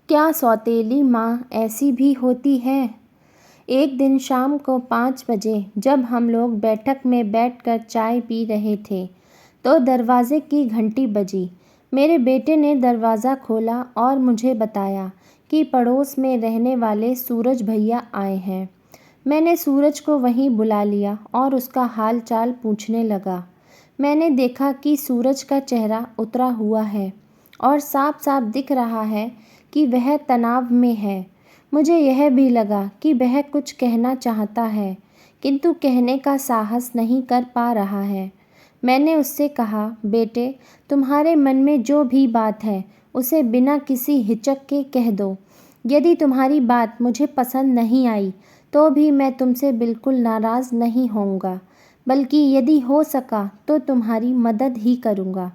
क्या सौतेली माँ ऐसी भी होती है? एक दिन शाम को 5 बजे जब हम लोग बैठक में बैठकर चाय पी रहे थे तो दरवाज़े की घंटी बजी। मेरे बेटे ने दरवाज़ा खोला और मुझे बताया कि पड़ोस में रहने वाले सूरज भैया आए हैं। मैंने सूरज को वहीं बुला लिया और उसका हाल चाल पूछने लगा। मैंने देखा कि सूरज का चेहरा उतरा हुआ है और साफ साफ दिख रहा है कि वह तनाव में है। मुझे यह भी लगा कि वह कुछ कहना चाहता है किंतु कहने का साहस नहीं कर पा रहा है। मैंने उससे कहा, बेटे, तुम्हारे मन में जो भी बात है उसे बिना किसी हिचक के कह दो। यदि तुम्हारी बात मुझे पसंद नहीं आई तो भी मैं तुमसे बिल्कुल नाराज़ नहीं होऊंगा, बल्कि यदि हो सका तो तुम्हारी मदद ही करूँगा।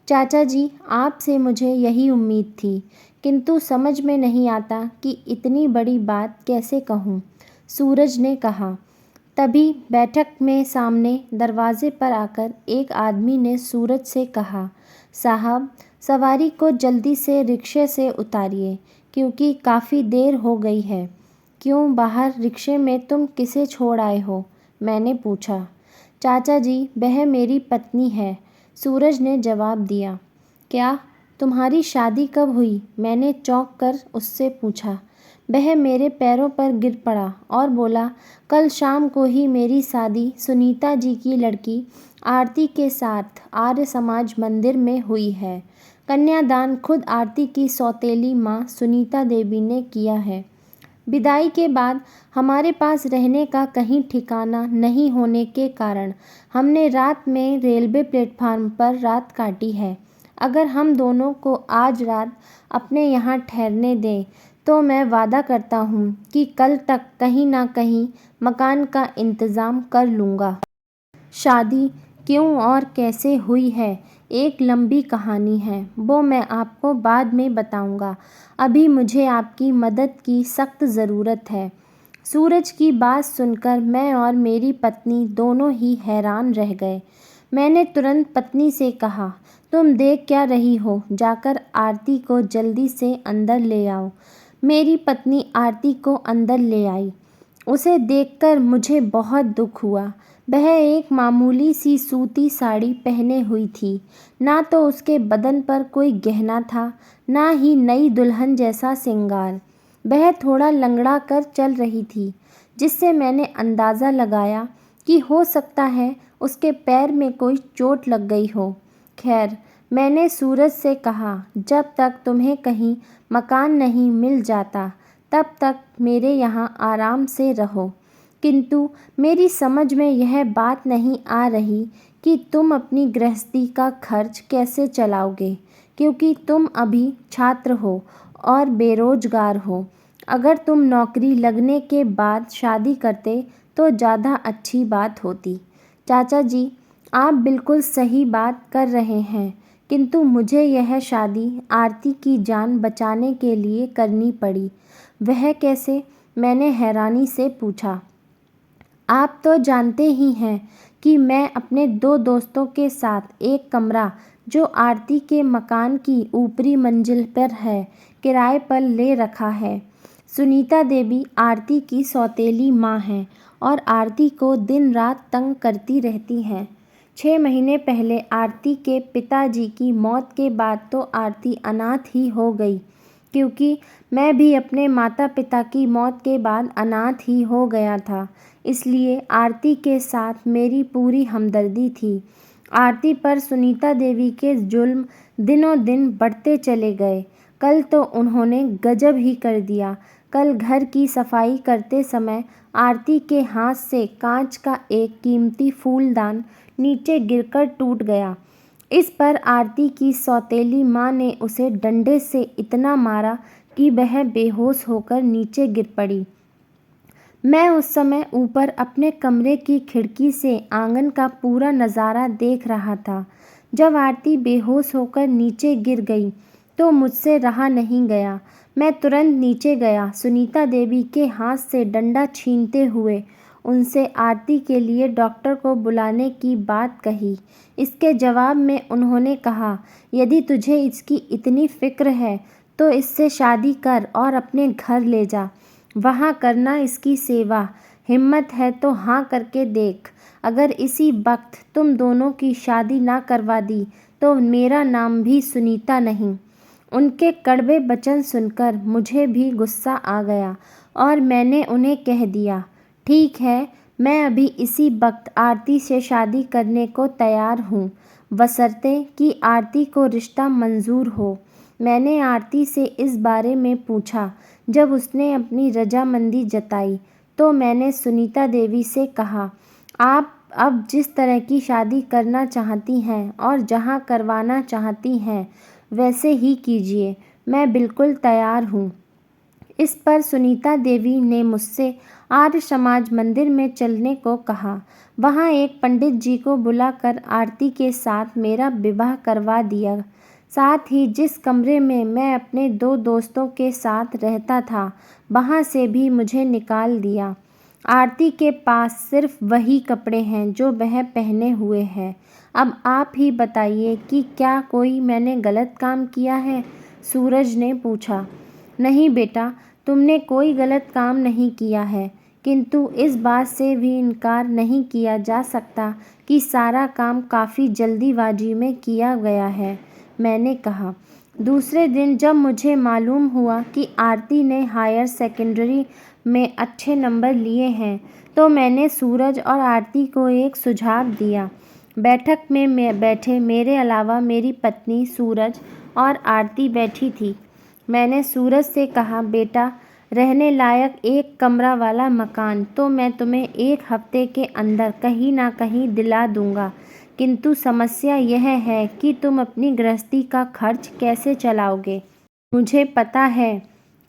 चाचा जी, आपसे मुझे यही उम्मीद थी, किंतु समझ में नहीं आता कि इतनी बड़ी बात कैसे कहूँ, सूरज ने कहा। तभी बैठक में सामने दरवाजे पर आकर एक आदमी ने सूरज से कहा, साहब, सवारी को जल्दी से रिक्शे से उतारिए क्योंकि काफ़ी देर हो गई है। क्यों, बाहर रिक्शे में तुम किसे छोड़ आए हो? मैंने पूछा। चाचा जी, वह मेरी पत्नी है, सूरज ने जवाब दिया। क्या, तुम्हारी शादी कब हुई? मैंने चौंक कर उससे पूछा। वह मेरे पैरों पर गिर पड़ा और बोला, कल शाम को ही मेरी शादी सुनीता जी की लड़की आरती के साथ आर्य समाज मंदिर में हुई है। कन्यादान खुद आरती की सौतेली माँ सुनीता देवी ने किया है। विदाई के बाद हमारे पास रहने का कहीं ठिकाना नहीं होने के कारण हमने रात में रेलवे प्लेटफार्म पर रात काटी है। अगर हम दोनों को आज रात अपने यहाँ ठहरने दें तो मैं वादा करता हूँ कि कल तक कहीं ना कहीं मकान का इंतज़ाम कर लूँगा। शादी क्यों और कैसे हुई है एक लंबी कहानी है, वो मैं आपको बाद में बताऊंगा। अभी मुझे आपकी मदद की सख्त ज़रूरत है। सूरज की बात सुनकर मैं और मेरी पत्नी दोनों ही हैरान रह गए। मैंने तुरंत पत्नी से कहा, तुम देख क्या रही हो? जाकर आरती को जल्दी से अंदर ले आओ। मेरी पत्नी आरती को अंदर ले आई। उसे देखकर मुझे बहुत दुख हुआ। वह एक मामूली सी सूती साड़ी पहने हुई थी। ना तो उसके बदन पर कोई गहना था, ना ही नई दुल्हन जैसा श्रृंगार। वह थोड़ा लंगड़ा कर चल रही थी, जिससे मैंने अंदाज़ा लगाया कि हो सकता है उसके पैर में कोई चोट लग गई हो। खैर, मैंने सूरज से कहा, जब तक तुम्हें कहीं मकान नहीं मिल जाता तब तक मेरे यहाँ आराम से रहो। किंतु मेरी समझ में यह बात नहीं आ रही कि तुम अपनी गृहस्थी का खर्च कैसे चलाओगे, क्योंकि तुम अभी छात्र हो और बेरोजगार हो। अगर तुम नौकरी लगने के बाद शादी करते तो ज़्यादा अच्छी बात होती। चाचा जी, आप बिल्कुल सही बात कर रहे हैं, किंतु मुझे यह शादी आरती की जान बचाने के लिए करनी पड़ी। वह कैसे? मैंने हैरानी से पूछा। आप तो जानते ही हैं कि मैं अपने 2 दोस्तों के साथ एक कमरा जो आरती के मकान की ऊपरी मंजिल पर है किराए पर ले रखा है। सुनीता देवी आरती की सौतेली माँ हैं और आरती को दिन रात तंग करती रहती हैं। 6 महीने पहले आरती के पिताजी की मौत के बाद तो आरती अनाथ ही हो गई, क्योंकि मैं भी अपने माता पिता की मौत के बाद अनाथ ही हो गया था। इसलिए आरती के साथ मेरी पूरी हमदर्दी थी। आरती पर सुनीता देवी के जुल्म दिनों दिन बढ़ते चले गए। कल तो उन्होंने गजब ही कर दिया। कल घर की सफाई करते समय आरती के हाथ से कांच का एक कीमती फूलदान नीचे गिरकर टूट गया। इस पर आरती की सौतेली माँ ने उसे डंडे से इतना मारा कि वह बेहोश होकर नीचे गिर पड़ी। मैं उस समय ऊपर अपने कमरे की खिड़की से आंगन का पूरा नज़ारा देख रहा था। जब आरती बेहोश होकर नीचे गिर गई तो मुझसे रहा नहीं गया। मैं तुरंत नीचे गया। सुनीता देवी के हाथ से डंडा छीनते हुए उनसे आरती के लिए डॉक्टर को बुलाने की बात कही। इसके जवाब में उन्होंने कहा, यदि तुझे इसकी इतनी फ़िक्र है तो इससे शादी कर और अपने घर ले जा, वहाँ करना इसकी सेवा। हिम्मत है तो हाँ करके देख। अगर इसी वक्त तुम दोनों की शादी ना करवा दी तो मेरा नाम भी सुनीता नहीं। उनके कड़वे वचन सुनकर मुझे भी गुस्सा आ गया और मैंने उन्हें कह दिया, ठीक है, मैं अभी इसी वक्त आरती से शादी करने को तैयार हूँ, बशर्ते कि आरती को रिश्ता मंजूर हो। मैंने आरती से इस बारे में पूछा। जब उसने अपनी रजामंदी जताई तो मैंने सुनीता देवी से कहा, आप अब जिस तरह की शादी करना चाहती हैं और जहाँ करवाना चाहती हैं वैसे ही कीजिए, मैं बिल्कुल तैयार हूँ। इस पर सुनीता देवी ने मुझसे आर्य समाज मंदिर में चलने को कहा। वहाँ एक पंडित जी को बुलाकर आरती के साथ मेरा विवाह करवा दिया। साथ ही जिस कमरे में मैं अपने 2 दोस्तों के साथ रहता था, वहाँ से भी मुझे निकाल दिया। आरती के पास सिर्फ वही कपड़े हैं जो वह पहने हुए है। अब आप ही बताइए कि क्या कोई मैंने गलत काम किया है? सूरज ने पूछा। नहीं बेटा, तुमने कोई गलत काम नहीं किया है, किंतु इस बात से भी इनकार नहीं किया जा सकता कि सारा काम काफ़ी जल्दीबाजी में किया गया है, मैंने कहा। दूसरे दिन जब मुझे मालूम हुआ कि आरती ने हायर सेकेंडरी में अच्छे नंबर लिए हैं, तो मैंने सूरज और आरती को एक सुझाव दिया। बैठक में बैठे मेरे अलावा मेरी पत्नी, सूरज और आरती बैठी थी। मैंने सूरज से कहा, बेटा, रहने लायक एक कमरा वाला मकान तो मैं तुम्हें 1 हफ्ते के अंदर कहीं ना कहीं दिला दूंगा, किंतु समस्या यह है कि तुम अपनी गृहस्थी का खर्च कैसे चलाओगे। मुझे पता है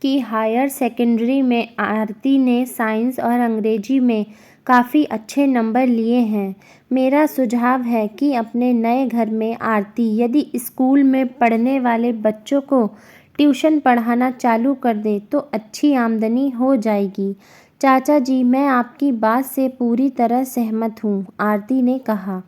कि हायर सेकेंडरी में आरती ने साइंस और अंग्रेजी में काफ़ी अच्छे नंबर लिए हैं। मेरा सुझाव है कि अपने नए घर में आरती यदि स्कूल में पढ़ने वाले बच्चों को ट्यूशन पढ़ाना चालू कर दे तो अच्छी आमदनी हो जाएगी। चाचा जी, मैं आपकी बात से पूरी तरह सहमत हूँ, आरती ने कहा।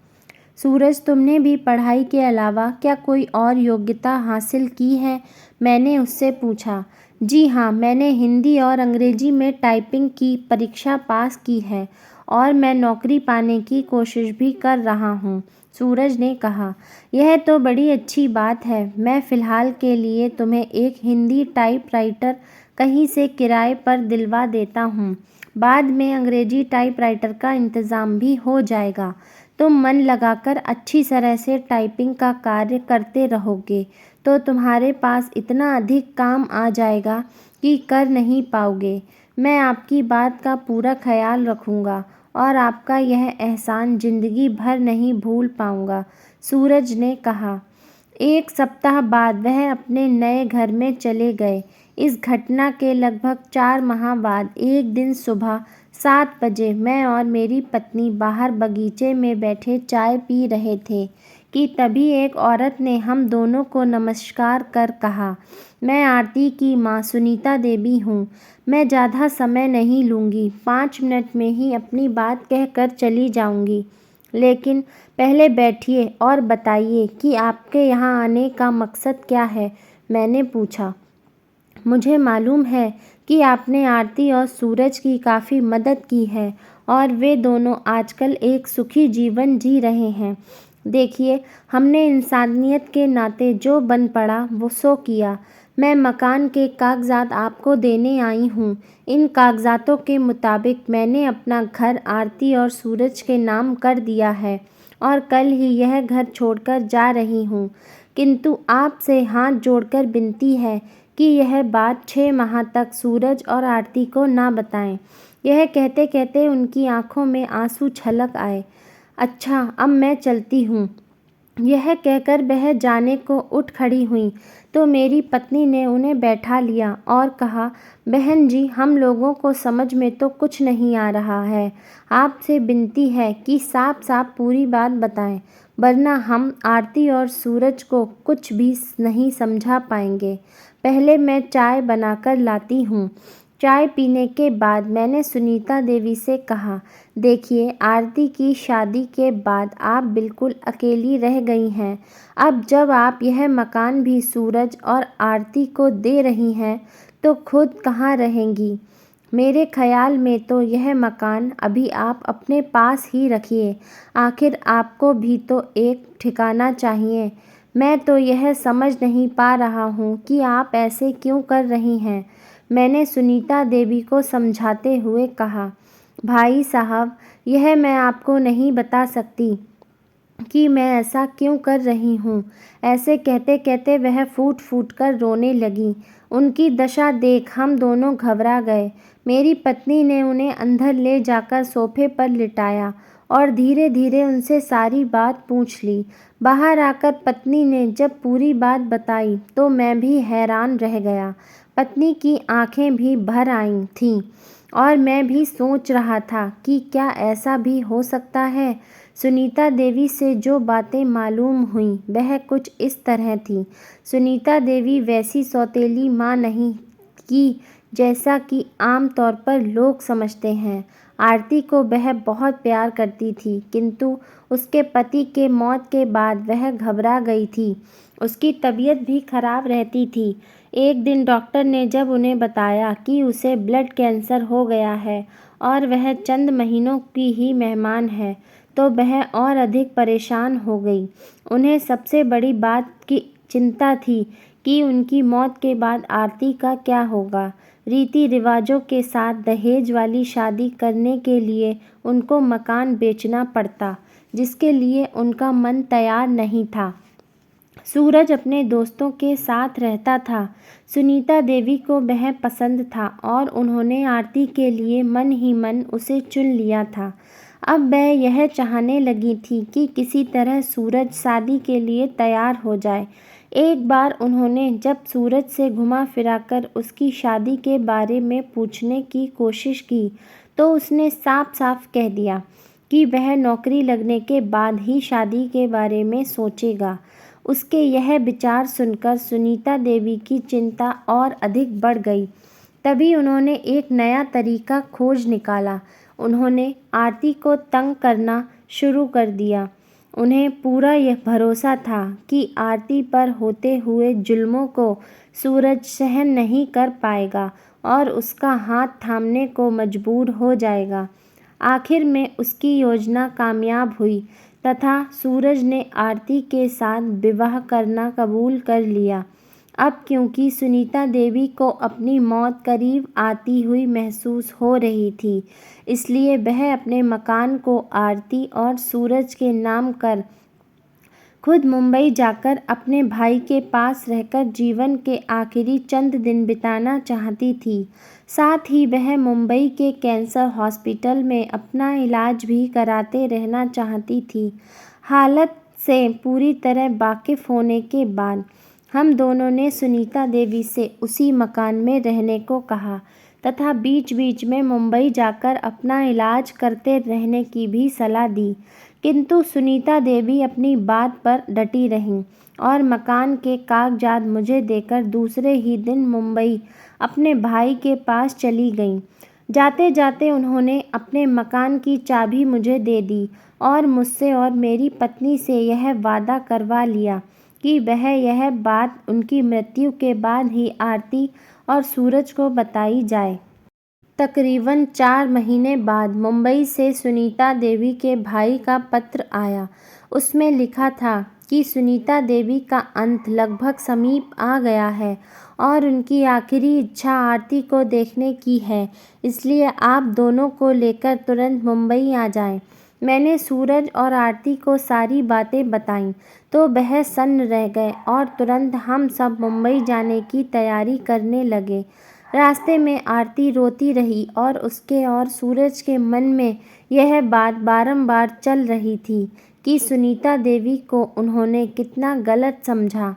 सूरज, तुमने भी पढ़ाई के अलावा क्या कोई और योग्यता हासिल की है? मैंने उससे पूछा। जी हाँ, मैंने हिंदी और अंग्रेजी में टाइपिंग की परीक्षा पास की है और मैं नौकरी पाने की कोशिश भी कर रहा हूँ, सूरज ने कहा। यह तो बड़ी अच्छी बात है। मैं फ़िलहाल के लिए तुम्हें एक हिंदी टाइपराइटर कहीं से किराए पर दिलवा देता हूँ। बाद में अंग्रेजी टाइपराइटर का इंतज़ाम भी हो जाएगा। तुम मन लगाकर अच्छी तरह से टाइपिंग का कार्य करते रहोगे तो तुम्हारे पास इतना अधिक काम आ जाएगा कि कर नहीं पाओगे। मैं आपकी बात का पूरा ख्याल रखूँगा और आपका यह एहसान ज़िंदगी भर नहीं भूल पाऊँगा, सूरज ने कहा। 1 सप्ताह बाद वह अपने नए घर में चले गए। इस घटना के लगभग 4 माह बाद एक दिन सुबह 7 बजे मैं और मेरी पत्नी बाहर बगीचे में बैठे चाय पी रहे थे कि तभी एक औरत ने हम दोनों को नमस्कार कर कहा, मैं आरती की माँ सुनीता देवी हूँ। मैं ज़्यादा समय नहीं लूँगी, 5 मिनट में ही अपनी बात कहकर चली जाऊँगी। लेकिन पहले बैठिए और बताइए कि आपके यहाँ आने का मकसद क्या है, मैंने पूछा। मुझे मालूम है कि आपने आरती और सूरज की काफ़ी मदद की है और वे दोनों आजकल एक सुखी जीवन जी रहे हैं। देखिए, हमने इंसानियत के नाते जो बन पड़ा वो सो किया। मैं मकान के कागजात आपको देने आई हूँ। इन कागजातों के मुताबिक मैंने अपना घर आरती और सूरज के नाम कर दिया है और कल ही यह घर छोड़कर जा रही हूँ, किंतु आपसे हाथ जोड़कर विनती है कि यह बात 6 माह तक सूरज और आरती को ना बताएं। यह कहते कहते उनकी आंखों में आंसू छलक आए। अच्छा, अब मैं चलती हूँ। यह कहकर वह जाने को उठ खड़ी हुई तो मेरी पत्नी ने उन्हें बैठा लिया और कहा, बहन जी, हम लोगों को समझ में तो कुछ नहीं आ रहा है। आपसे विनती है कि साफ साफ पूरी बात बताएं, वरना हम आरती और सूरज को कुछ भी नहीं समझा पाएंगे। पहले मैं चाय बनाकर लाती हूँ। चाय पीने के बाद मैंने सुनीता देवी से कहा, देखिए आरती की शादी के बाद आप बिल्कुल अकेली रह गई हैं। अब जब आप यह मकान भी सूरज और आरती को दे रही हैं तो खुद कहाँ रहेंगी? मेरे ख्याल में तो यह मकान अभी आप अपने पास ही रखिए। आखिर आपको भी तो एक ठिकाना चाहिए। मैं तो यह समझ नहीं पा रहा हूँ कि आप ऐसे क्यों कर रही हैं। मैंने सुनीता देवी को समझाते हुए कहा, भाई साहब, यह मैं आपको नहीं बता सकती कि मैं ऐसा क्यों कर रही हूँ। ऐसे कहते कहते वह फूट फूट कर रोने लगी। उनकी दशा देख हम दोनों घबरा गए। मेरी पत्नी ने उन्हें अंदर ले जाकर सोफे पर लिटाया और धीरे धीरे उनसे सारी बात पूछ ली। बाहर आकर पत्नी ने जब पूरी बात बताई तो मैं भी हैरान रह गया। पत्नी की आंखें भी भर आई थीं और मैं भी सोच रहा था कि क्या ऐसा भी हो सकता है। सुनीता देवी से जो बातें मालूम हुईं वह कुछ इस तरह थीं। सुनीता देवी वैसी सौतेली माँ नहीं कि जैसा कि आम तौर पर लोग समझते हैं। आरती को वह बहुत प्यार करती थी, किंतु उसके पति के मौत के बाद वह घबरा गई थी। उसकी तबीयत भी खराब रहती थी। एक दिन डॉक्टर ने जब उन्हें बताया कि उसे ब्लड कैंसर हो गया है और वह चंद महीनों की ही मेहमान है, तो वह और अधिक परेशान हो गई। उन्हें सबसे बड़ी बात की चिंता थी कि उनकी मौत के बाद आरती का क्या होगा। रीति रिवाजों के साथ दहेज वाली शादी करने के लिए उनको मकान बेचना पड़ता, जिसके लिए उनका मन तैयार नहीं था। सूरज अपने दोस्तों के साथ रहता था। सुनीता देवी को वह पसंद था और उन्होंने आरती के लिए मन ही मन उसे चुन लिया था। अब वह यह चाहने लगी थी कि किसी तरह सूरज शादी के लिए तैयार हो जाए। एक बार उन्होंने जब सूरज से घुमा फिराकर उसकी शादी के बारे में पूछने की कोशिश की तो उसने साफ साफ कह दिया कि वह नौकरी लगने के बाद ही शादी के बारे में सोचेगा। उसके यह विचार सुनकर सुनीता देवी की चिंता और अधिक बढ़ गई। तभी उन्होंने एक नया तरीका खोज निकाला। उन्होंने आरती को तंग करना शुरू कर दिया। उन्हें पूरा यह भरोसा था कि आरती पर होते हुए जुल्मों को सूरज सहन नहीं कर पाएगा और उसका हाथ थामने को मजबूर हो जाएगा। आखिर में उसकी योजना कामयाब हुई तथा सूरज ने आरती के साथ विवाह करना कबूल कर लिया। अब क्योंकि सुनीता देवी को अपनी मौत करीब आती हुई महसूस हो रही थी, इसलिए वह अपने मकान को आरती और सूरज के नाम कर खुद मुंबई जाकर अपने भाई के पास रहकर जीवन के आखिरी चंद दिन बिताना चाहती थी। साथ ही वह मुंबई के कैंसर हॉस्पिटल में अपना इलाज भी कराते रहना चाहती थी। हालत से पूरी तरह वाकिफ़ होने के बाद हम दोनों ने सुनीता देवी से उसी मकान में रहने को कहा तथा बीच बीच में मुंबई जाकर अपना इलाज करते रहने की भी सलाह दी, किंतु सुनीता देवी अपनी बात पर डटी रहीं और मकान के कागजात मुझे देकर दूसरे ही दिन मुंबई अपने भाई के पास चली गईं। जाते जाते उन्होंने अपने मकान की चाबी मुझे दे दी और मुझसे और मेरी पत्नी से यह वादा करवा लिया कि वह यह बात उनकी मृत्यु के बाद ही आरती और सूरज को बताई जाए। तकरीबन 4 महीने बाद मुंबई से सुनीता देवी के भाई का पत्र आया। उसमें लिखा था कि सुनीता देवी का अंत लगभग समीप आ गया है और उनकी आखिरी इच्छा आरती को देखने की है, इसलिए आप दोनों को लेकर तुरंत मुंबई आ जाएं। मैंने सूरज और आरती को सारी बातें बताईं तो वह सन्न रह गए और तुरंत हम सब मुंबई जाने की तैयारी करने लगे। रास्ते में आरती रोती रही और उसके और सूरज के मन में यह बात बारंबार चल रही थी कि सुनीता देवी को उन्होंने कितना गलत समझा।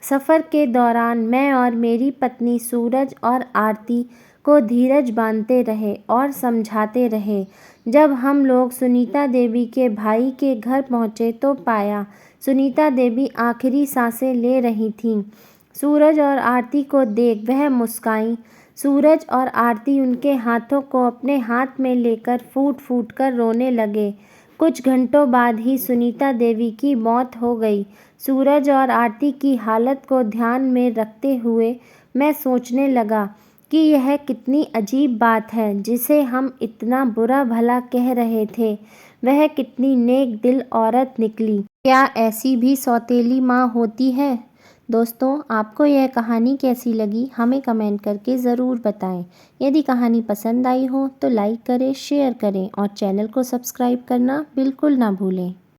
सफ़र के दौरान मैं और मेरी पत्नी सूरज और आरती को धीरज बांधते रहे और समझाते रहे। जब हम लोग सुनीता देवी के भाई के घर पहुँचे तो पाया सुनीता देवी आखिरी सांसें ले रही थीं। सूरज और आरती को देख वह मुस्काईं। सूरज और आरती उनके हाथों को अपने हाथ में लेकर फूट फूट कर रोने लगे। कुछ घंटों बाद ही सुनीता देवी की मौत हो गई। सूरज और आरती की हालत को ध्यान में रखते हुए मैं सोचने लगा कि यह कितनी अजीब बात है, जिसे हम इतना बुरा भला कह रहे थे वह कितनी नेक दिल औरत निकली। क्या ऐसी भी सौतेली माँ होती है? दोस्तों, आपको यह कहानी कैसी लगी हमें कमेंट करके ज़रूर बताएं। यदि कहानी पसंद आई हो तो लाइक करें, शेयर करें और चैनल को सब्सक्राइब करना बिल्कुल ना भूलें।